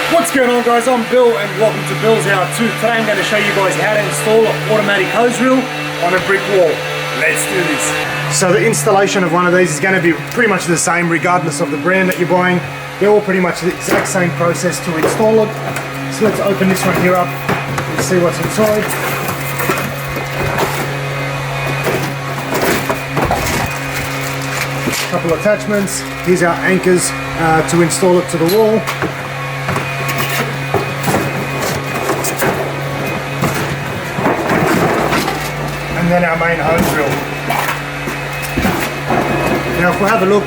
What's going on, guys? I'm Bill and welcome to Billshowto. Today I'm going to show you guys how to install an automatic hose reel on a brick wall. Let's do this. So the installation of one of these is going to be pretty much the same regardless of the brand that you're buying. They're all pretty much the exact same process to install it. So let's open this one here up and see what's inside. Couple attachments. Here's our anchors to install it to the wall. And then our main hose reel. Now if we have a look,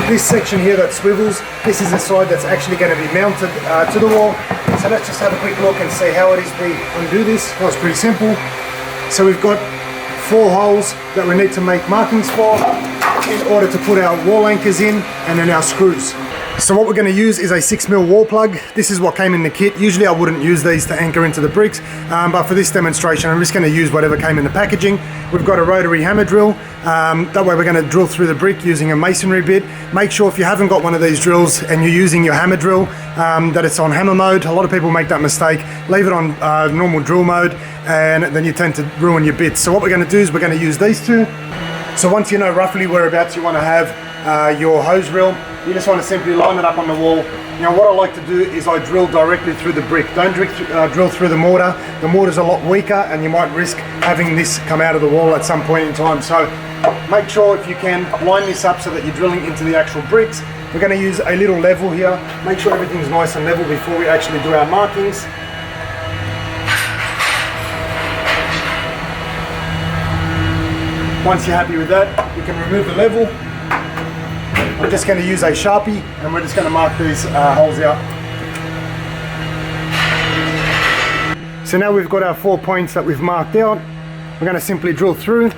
this section here that swivels, this is the side that's actually going to be mounted to the wall. So let's just have a quick look and see how it is we undo this. That was pretty simple. So we've got 4 holes that we need to make markings for in order to put our wall anchors in, and then our screws. So what we're going to use is a 6mm wall plug. This is what came in the kit. Usually I wouldn't use these to anchor into the bricks, but for this demonstration I'm just going to use whatever came in the packaging. We've got a rotary hammer drill. That way we're going to drill through the brick using a masonry bit. Make sure if you haven't got one of these drills and you're using your hammer drill, that it's on hammer mode. A lot of people make that mistake. Leave it on normal drill mode and then you tend to ruin your bits. So what we're going to do is we're going to use these two. So once you know roughly whereabouts you want to have your hose reel, you just want to simply line it up on the wall. Now what I like to do is I drill directly through the brick. Don't drill through the mortar. The mortar's a lot weaker and you might risk having this come out of the wall at some point in time. So make sure if you can line this up so that you're drilling into the actual bricks. We're going to use a little level here. Make sure everything's nice and level before we actually do our markings. Once you're happy with that, you can remove the level. I'm just going to use a Sharpie and we're just going to mark these holes out. So now we've got our 4 points that we've marked out. We're going to simply drill through.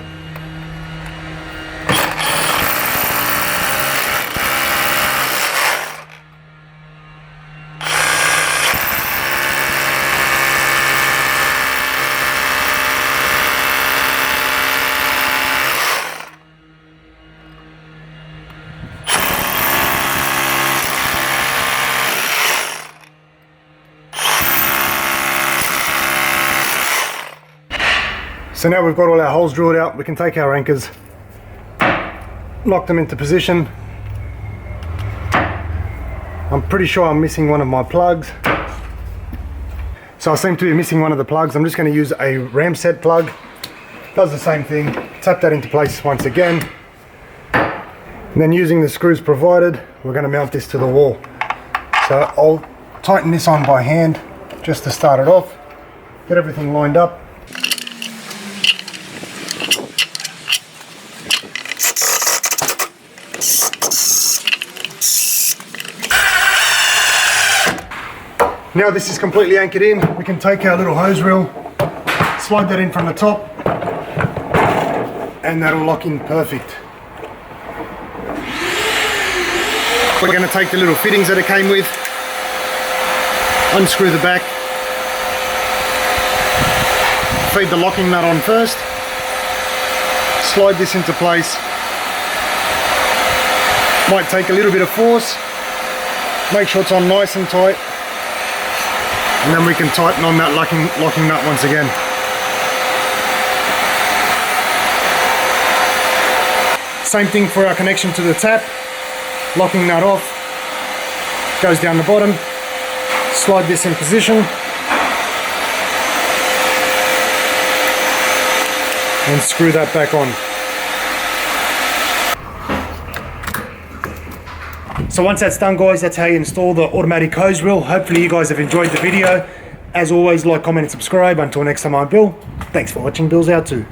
So now we've got all our holes drilled out, we can take our anchors, lock them into position. I'm pretty sure I'm missing one of my plugs. So I seem to be missing one of the plugs. I'm just going to use a ram set plug. Does the same thing. Tap that into place once again. And then using the screws provided, we're going to mount this to the wall. So I'll tighten this on by hand just to start it off. Get everything lined up. Now this is completely anchored in, we can take our little hose reel, slide that in from the top, and that'll lock in perfect. We're going to take the little fittings that it came with, unscrew the back, feed the locking nut on first, slide this into place. Might take a little bit of force, make sure it's on nice and tight. And then we can tighten on that locking nut once again. Same thing for our connection to the tap. Locking nut off, goes down the bottom, slide this in position, and screw that back on. So once that's done, guys, that's how you install the automatic hose reel. Hopefully you guys have enjoyed the video. As always, like, comment and subscribe. Until next time, I'm Bill. Thanks for watching Billshowto.